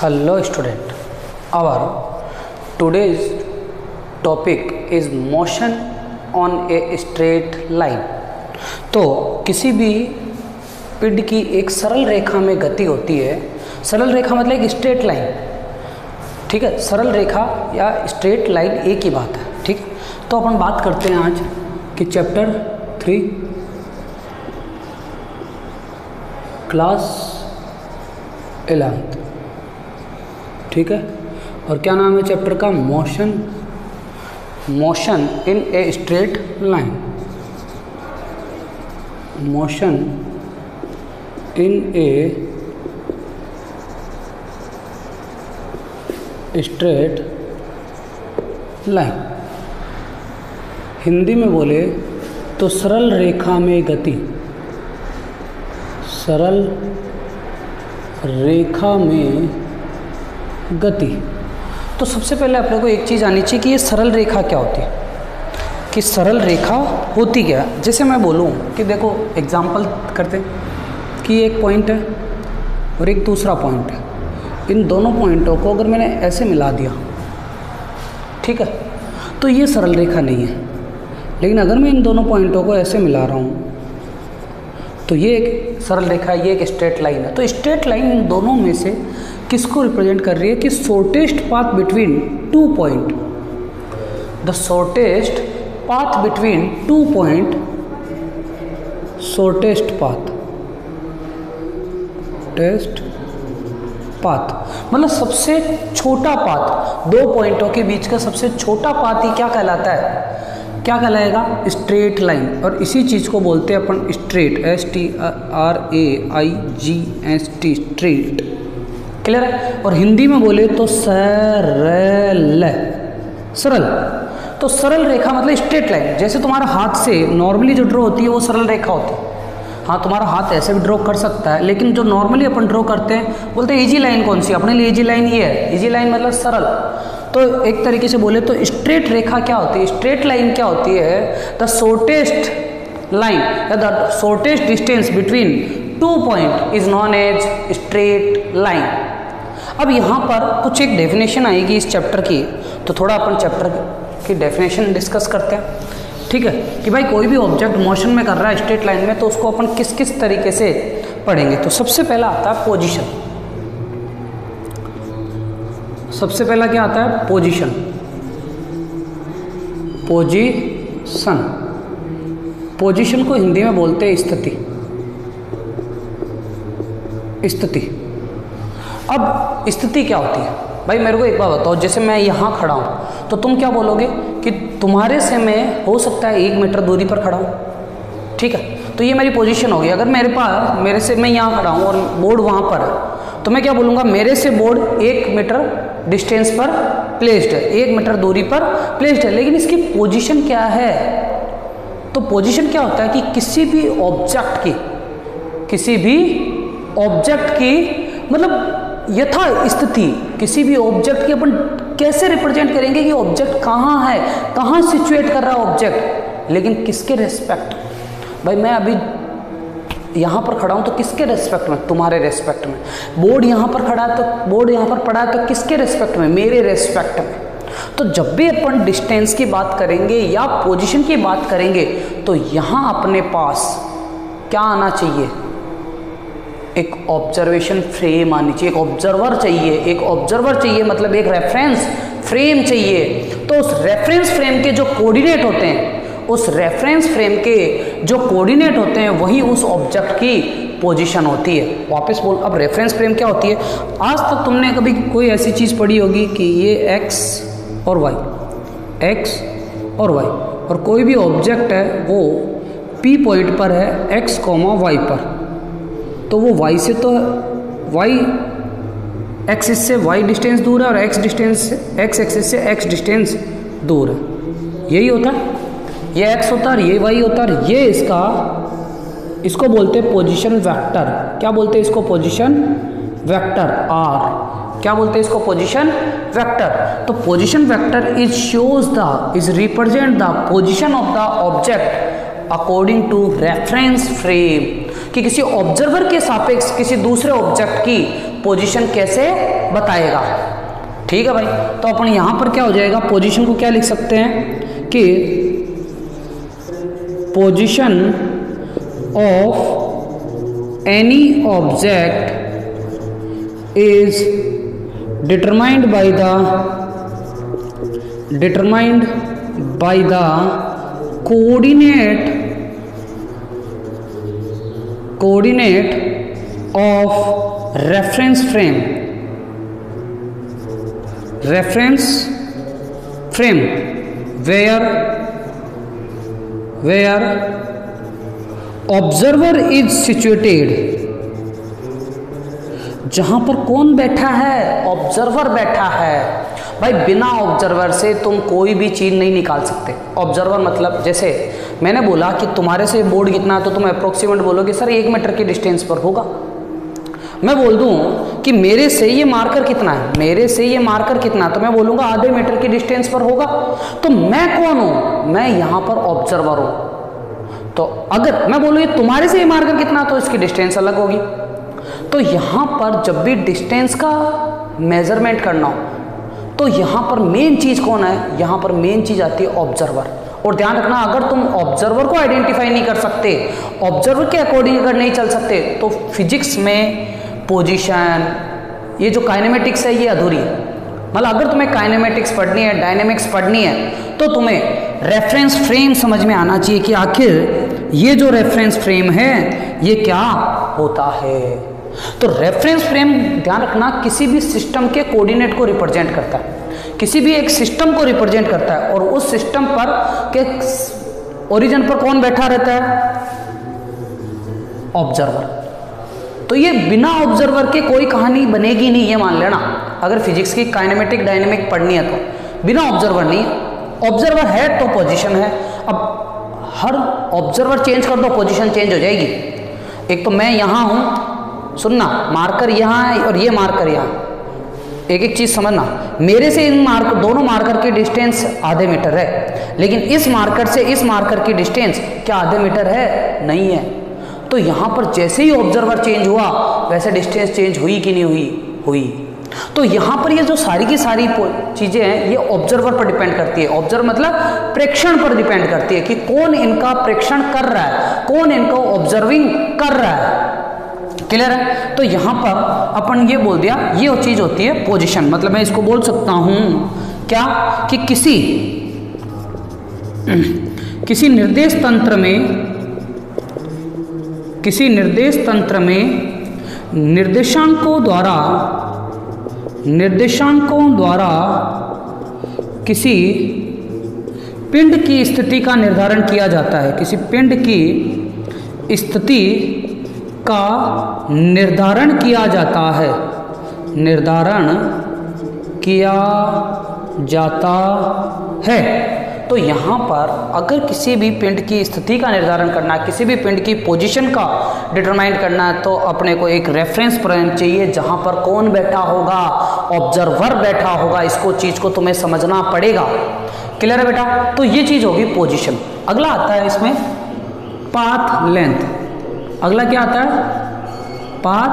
Hello student, our today's topic is motion on a straight line। तो किसी भी पिंड की एक सरल रेखा में गति होती है। सरल रेखा मतलब एक स्ट्रेट लाइन, ठीक है। सरल रेखा या स्ट्रेट लाइन एक ही बात है, ठीक है। तो अपन बात करते हैं आज कि चैप्टर 3 क्लास 11th, ठीक है। और क्या नाम है चैप्टर का? Motion in a straight line. Motion in a straight line. Hindi में बोले तो सरल रेखा में गति। सरल रेखा में गति। तो सबसे पहले आप लोगों को एक चीज़ आनी चाहिए कि ये सरल रेखा क्या होती है, कि सरल रेखा होती क्या। जैसे मैं बोलूँ कि देखो एग्जाम्पल करते हैं कि एक पॉइंट है और एक दूसरा पॉइंट है। इन दोनों पॉइंटों को अगर मैंने ऐसे मिला दिया, ठीक है, तो ये सरल रेखा नहीं है। लेकिन अगर मैं इन दोनों पॉइंटों को ऐसे मिला रहा हूँ तो ये एक सरल रेखा है, ये एक स्ट्रेट लाइन है। तो स्ट्रेट लाइन इन दोनों में से किसको रिप्रेजेंट कर रही है? कि shortest path between two point. The shortest path between two point, shortest path, test path मतलब सबसे छोटा पाथ। दो पॉइंटों के बीच का सबसे छोटा पाथ ही क्या कहलाता है? क्या कहलाएगा? Straight line. और इसी चीज़ को बोलते हैं अपन स्ट्रेट, STRAIGST, स्ट्रेट। क्लियर है? और हिंदी में बोले तो सरल। सरल तो सरल रेखा मतलब स्ट्रेट लाइन। जैसे तुम्हारा हाथ से नॉर्मली जो ड्रॉ होती है वो सरल रेखा होती है। हाँ, तुम्हारा हाथ ऐसे भी ड्रॉ कर सकता है, लेकिन जो नॉर्मली अपन ड्रॉ करते हैं बोलते हैं इजी लाइन। कौन सी? अपने लिए इजी लाइन ये है। इजी लाइन मतलब सरल। तो एक तरीके से बोले तो स्ट्रेट रेखा क्या होती है? स्ट्रेट लाइन क्या होती है? द शॉर्टेस्ट लाइन या the shortest distance between two point is known as straight line. अब यहाँ पर कुछ एक डेफिनेशन आएगी इस चैप्टर की, तो थोड़ा अपन चैप्टर की डेफिनेशन डिस्कस करते हैं, ठीक है। कि भाई कोई भी ऑब्जेक्ट मोशन में कर रहा है स्ट्रेट लाइन में, तो उसको अपन किस किस तरीके से पढ़ेंगे। तो सबसे पहला आता है पोजीशन। सबसे पहला क्या आता है? पोजीशन। पोजीशन, पोजीशन को हिंदी में बोलते हैं स्थिति। स्थिति। अब स्थिति क्या होती है भाई? मेरे को एक बात बताओ, जैसे मैं यहाँ खड़ा हूँ तो तुम क्या बोलोगे कि तुम्हारे से मैं हो सकता है 1 मीटर दूरी पर खड़ा हूँ, ठीक है। तो ये मेरी पोजीशन होगी। अगर मेरे से मैं यहाँ खड़ा हूँ और बोर्ड वहाँ पर है, तो मैं क्या बोलूँगा? मेरे से बोर्ड 1 मीटर डिस्टेंस पर प्लेस्ड है, 1 मीटर दूरी पर प्लेस्ड है। लेकिन इसकी पोजीशन क्या है? तो पोजीशन क्या होता है कि किसी भी ऑब्जेक्ट की मतलब यथा स्थिति, किसी भी ऑब्जेक्ट की अपन कैसे रिप्रेजेंट करेंगे कि ऑब्जेक्ट कहाँ है, कहाँ सिचुएट कर रहा है ऑब्जेक्ट, लेकिन किसके रेस्पेक्ट? भाई मैं अभी यहाँ पर खड़ा हूँ तो किसके रेस्पेक्ट में? तुम्हारे रेस्पेक्ट में। बोर्ड यहाँ पर खड़ा है तो बोर्ड यहाँ पर पड़ा है तो किसके रेस्पेक्ट में? मेरे रेस्पेक्ट में। तो जब भी अपन डिस्टेंस की बात करेंगे या पोजीशन की बात करेंगे तो यहाँ अपने पास क्या आना चाहिए? एक ऑब्जर्वेशन फ्रेम आनी चाहिए, एक ऑब्जर्वर चाहिए। एक ऑब्जर्वर चाहिए मतलब एक रेफरेंस फ्रेम चाहिए। तो उस रेफरेंस फ्रेम के जो कोऑर्डिनेट होते हैं, उस रेफरेंस फ्रेम के जो कोऑर्डिनेट होते हैं वही उस ऑब्जेक्ट की पोजीशन होती है। वापस बोल, अब रेफरेंस फ्रेम क्या होती है? आज तक तुमने कभी कोई ऐसी चीज़ पढ़ी होगी कि ये x और y, x और y, और कोई भी ऑब्जेक्ट है वो P पॉइंट पर है x, y पर, तो वो y से तो x इससे y डिस्टेंस दूर है और x एक्सिस से x डिस्टेंस दूर है। यही होता है, ये x होता है, ये y होता है। ये इसको बोलते हैं पोजीशन वेक्टर। क्या बोलते हैं इसको? Position vector. r क्या बोलते हैं इसको? Position vector. तो position vector is represent the position of the object according to reference frame. कि किसी ऑब्जर्वर के सापेक्ष किसी दूसरे ऑब्जेक्ट की पोजीशन कैसे बताएगा। ठीक है भाई, तो अपन यहां पर क्या हो जाएगा, पोजीशन को क्या लिख सकते हैं कि position of any object is determined by the coordinate of reference frame where observer is situated। जहां पर कौन बैठा है, ऑब्जर्वर बैठा है। भाई बिना ऑब्जर्वर से तुम कोई भी चीज नहीं निकाल सकते। ऑब्जर्वर मतलब जैसे मैंने बोला कि तुम्हारे से बोर्ड कितना है, तो तुम अप्रोक्सीमेट बोलोगे सर 1 मीटर के डिस्टेंस पर होगा। मैं बोल दूं कि मेरे से ये मार्कर कितना है, मेरे से ये मार्कर कितना, तो मैं बोलूंगा आधे मीटर की डिस्टेंस पर होगा। तो मैं कौन हूं, मैं यहां पर ऑब्जर्वर हूं। तो अगर मैं बोलूँ तुम्हारे से ये मार्कर कितना, तो इसकी डिस्टेंस अलग होगी। तो यहां पर जब भी डिस्टेंस का मेजरमेंट करना हो, तो यहां पर मेन चीज कौन है, यहां पर मेन चीज आती है ऑब्जर्वर। और ध्यान रखना, अगर तुम ऑब्जर्वर को आइडेंटिफाई नहीं कर सकते, ऑब्जर्वर के अकॉर्डिंग अगर नहीं चल सकते, तो फिजिक्स में पोजीशन, ये जो काइनेमेटिक्स है ये अधूरी है। मतलब अगर तुम्हें काइनेमेटिक्स पढ़नी है, डायनेमिक्स पढ़नी है, तो तुम्हें रेफरेंस फ्रेम समझ में आना चाहिए कि आखिर ये जो रेफरेंस फ्रेम है ये क्या होता है। तो रेफरेंस फ्रेम ध्यान रखना किसी भी सिस्टम के कोऑर्डिनेट को रिप्रेजेंट करता है, किसी भी एक सिस्टम को रिप्रेजेंट करता है। और उस सिस्टम पर के ओरिजिन पर कौन बैठा रहता है, ऑब्जर्वर। तो ये बिना ऑब्जर्वर के कोई कहानी बनेगी नहीं, ये मान लेना। अगर फिजिक्स की काइनेमेटिक डायनेमिक पढ़नी है तो बिना ऑब्जर्वर नहीं। ऑब्जर्वर है तो पोजीशन है। अब हर ऑब्जर्वर चेंज कर दो, पोजीशन चेंज हो जाएगी। एक तो मैं यहां हूं, सुनना, मार्कर यहां है और ये मार्कर यहां। एक एक चीज समझना, मेरे से इन मार्कर, दोनों मार्कर की डिस्टेंस आधे मीटर है, लेकिन इस मार्कर से इस मार्कर की डिस्टेंस क्या आधे मीटर है, नहीं है। तो यहां पर जैसे ही ऑब्जर्वर चेंज हुआ वैसे डिस्टेंस चेंज हुई कि नहीं हुई। तो यहां पर ये जो सारी की सारी चीजें हैं ये ऑब्जर्वर पर डिपेंड करती है। ऑब्जर्वर मतलब प्रेक्षण पर डिपेंड करती है कि कौन इनका प्रेक्षण कर रहा है, कौन इनको ऑब्जर्विंग कर रहा है। क्लियर है। तो यहां पर अपन ये बोल दिया, ये चीज होती है पोजीशन। मतलब मैं इसको बोल सकता हूं क्या कि किसी निर्देश तंत्र में निर्देशांकों द्वारा किसी पिंड की स्थिति का निर्धारण किया जाता है। किसी पिंड की स्थिति का निर्धारण किया जाता है। तो यहाँ पर अगर किसी भी पिंड की स्थिति का निर्धारण करना है, किसी भी पिंड की पोजीशन का डिटरमाइन करना है, तो अपने को एक रेफरेंस पॉइंट चाहिए जहाँ पर कौन बैठा होगा, ऑब्जर्वर बैठा होगा। इसको चीज को तुम्हें समझना पड़ेगा। क्लियर है बेटा। तो ये चीज होगी पोजीशन। अगला आता है इसमें पाथ लेंथ। अगला क्या आता है, पाथ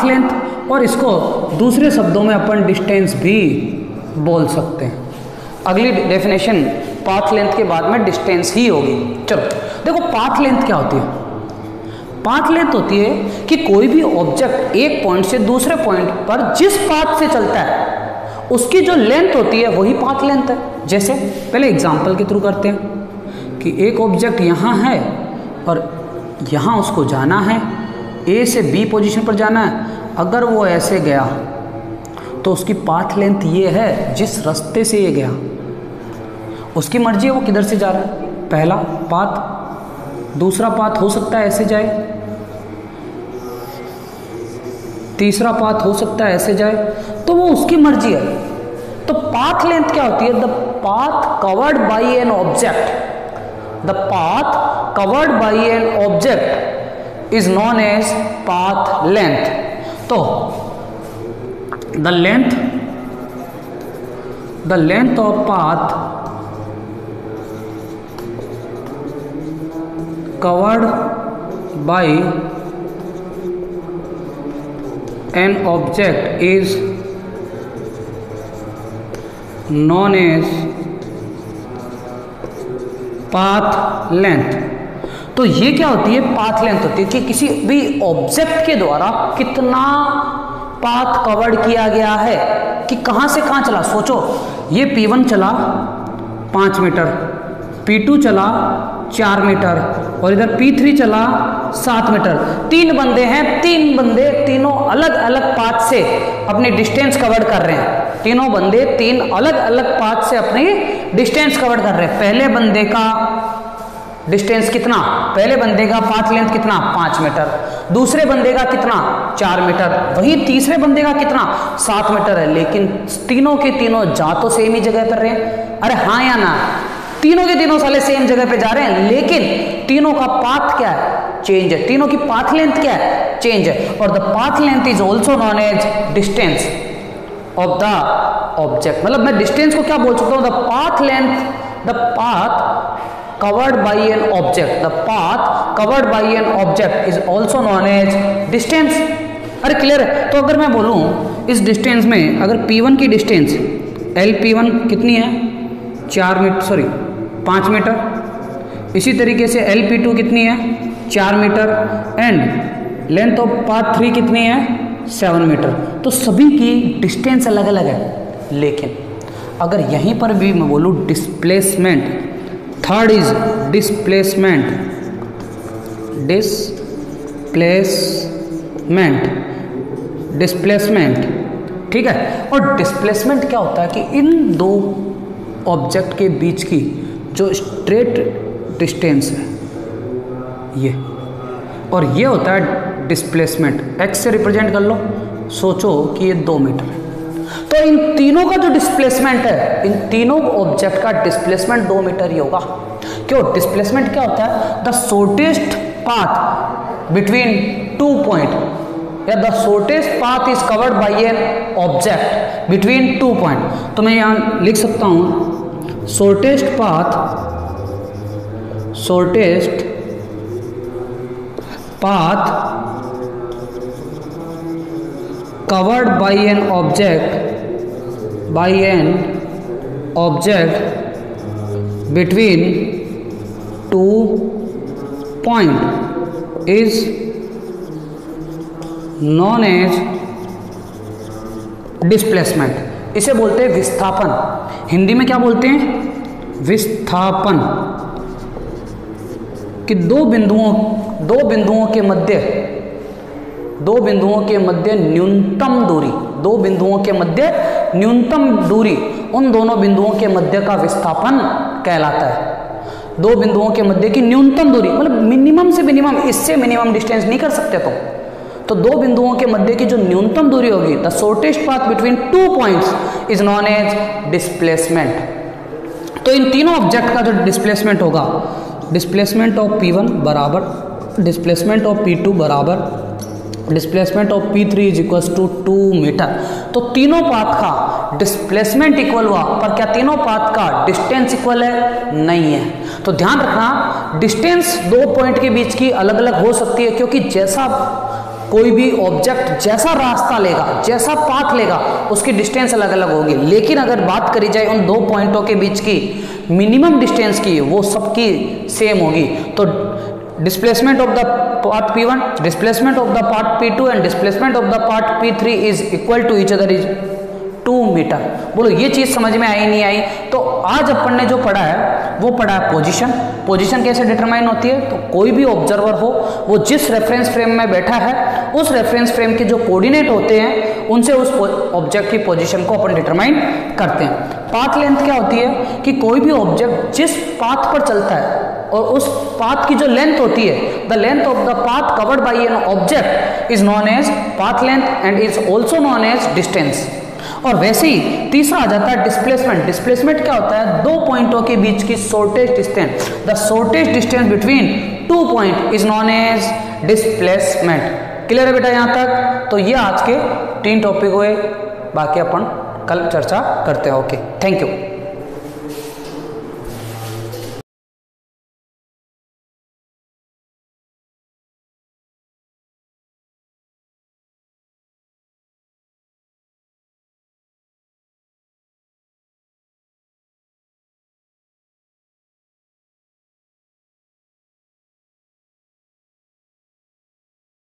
लेंथ। और इसको दूसरे शब्दों में अपन डिस्टेंस भी बोल सकते हैं। अगली डेफिनेशन पाथ लेंथ के बाद में डिस्टेंस ही होगी। चलो देखो पाथ लेंथ क्या होती है। पाथ लेंथ होती है कि कोई भी ऑब्जेक्ट एक पॉइंट से दूसरे पॉइंट पर जिस पाथ से चलता है उसकी जो लेंथ होती है वही पाथ लेंथ है। जैसे पहले एग्जांपल के थ्रू करते हैं कि एक ऑब्जेक्ट यहाँ है और यहाँ उसको जाना है, ए से बी पोजीशन पर जाना है। अगर वो ऐसे गया तो उसकी पाथ लेंथ ये है, जिस रास्ते से ये गया उसकी मर्जी है वो किधर से जा रहा है। पहला पाथ, दूसरा पाथ हो सकता है ऐसे जाए, तीसरा पाथ हो सकता है ऐसे जाए, तो वो उसकी मर्जी है। तो पाथ लेंथ क्या होती है, the path covered by an object, the path covered by an object is known as path length. तो the length of path covered by an object is known as path length. तो ये क्या होती है? Path length होती है कि किसी भी ऑब्जेक्ट के द्वारा कितना पाथ कवर्ड किया गया है, कि कहां से कहां चला। सोचो, ये P1 चला 5 मीटर, P2 चला 4 मीटर और इधर P3 चला 7 मीटर। 3 बंदे हैं, 3 बंदे तीनों अलग अलग पाथ से अपनी डिस्टेंस कवर कर रहे हैं। तीनों बंदे 3 अलग अलग पाथ से अपनी डिस्टेंस कवर कर रहे हैं। पहले बंदे का डिस्टेंस कितना? पहले बंदे का पाथ लेंथ कितना? 5 मीटर। दूसरे बंदे का कितना? 4 मीटर। वही तीसरे बंदे का कितना? 7 मीटर है। लेकिन तीनों के तीनों जा तो सेम ही जगह पर रहे हैं। अरे हाँ या ना? तीनों के तीनों साले सेम जगह पे जा रहे हैं, लेकिन तीनों का पाथ क्या है? चेंज है। तीनों की पाथ लेंथ क्या है? चेंज है। और the path length is also known as distance of the object. मतलब मैं डिस्टेंस को क्या बोल सकता हूं? The path length, the path covered by an object, the path covered by an object is also known as distance। अरे clear है? तो अगर मैं बोलूं इस डिस्टेंस में, अगर P1 की डिस्टेंस LP1 कितनी है? 4 मीटर, सॉरी 5 मीटर। इसी तरीके से LP2 कितनी है? 4 metre. And length of path 3 कितनी है? 7 मीटर। तो सभी की डिस्टेंस अलग अलग है। लेकिन अगर यहीं पर भी मैं बोलूं displacement, third is displacement, displacement, ठीक है। और डिस्प्लेसमेंट क्या होता है कि इन दो ऑब्जेक्ट के बीच की जो स्ट्रेट डिस्टेंस है ये, और ये होता है डिस्प्लेसमेंट। एक्स से रिप्रेजेंट कर लो। सोचो कि ये 2 मीटर है, तो इन तीनों का जो डिस्प्लेसमेंट है, इन तीनों ऑब्जेक्ट का डिस्प्लेसमेंट 2 मीटर ही होगा। क्यों? डिस्प्लेसमेंट क्या होता है? The shortest path between 2 point, या the shortest path is covered by an object between 2 point. तो मैं यहां लिख सकता हूं shortest path covered by an object between 2 point is known as displacement. इसे बोलते हैं विस्थापन। हिंदी में क्या बोलते हैं? विस्थापन। कि दो बिंदुओं के मध्य न्यूनतम दूरी, उन दोनों बिंदुओं के मध्य का विस्थापन कहलाता है। 2 बिंदुओं के मध्य की न्यूनतम दूरी, मतलब मिनिमम से मिनिमम, इससे मिनिमम डिस्टेंस नहीं कर सकते तो 2 बिंदुओं के मध्य की जो न्यूनतम दूरी होगी, the shortest path between 2 points is known as displacement. तो इन तीनों ऑब्जेक्ट का जो डिस्प्लेसमेंट होगा, डिस्प्लेसमेंट ऑफ P1 बराबर डिस्प्लेसमेंट ऑफ P2 बराबर displacement of P3 is equal to 2 metre. तो तीनों पाथ का डिस्प्लेसमेंट इक्वल हुआ, पर क्या तीनों पाथ का डिस्टेंस इक्वल है? नहीं है। तो ध्यान रखना, डिस्टेंस 2 पॉइंट के बीच की अलग अलग हो सकती है, क्योंकि जैसा कोई भी ऑब्जेक्ट जैसा रास्ता लेगा, जैसा पाथ लेगा, उसकी डिस्टेंस अलग अलग होगी। लेकिन अगर बात करी जाए उन 2 पॉइंटों के बीच की मिनिमम डिस्टेंस की, वो सबकी सेम होगी। तो displacement of the path P1, displacement of the path P2 and displacement of the path P3 is equal to each other is 2 metre. बोलो ये चीज समझ में आई नहीं आई? तो आज अपन ने जो पढ़ा है वो पढ़ा है पोजीशन कैसे डिटरमाइन होती है। तो कोई भी ऑब्जर्वर हो, वो जिस रेफरेंस फ्रेम में बैठा है, उस रेफरेंस फ्रेम के जो कोऑर्डिनेट होते हैं उनसे उस ऑब्जेक्ट की पोजीशन को अपन डिटरमाइन करते हैं। पाथ लेंथ क्या होती है कि कोई भी ऑब्जेक्ट जिस पाथ पर चलता है और उस पाथ की जो लेंथ होती है, the length of the path covered by an object is known as path length and is also known as distance. और वैसे ही तीसरा आ जाता है डिस्प्लेसमेंट। डिस्प्लेसमेंट क्या होता है? 2 पॉइंटों के बीच की shortest distance, the shortest distance between 2 point is known as displacement. Clear है बेटा यहां तक? तो ये आज के 3 टॉपिक हुए, बाकी अपन कल चर्चा करते हैं। Okay, thank you.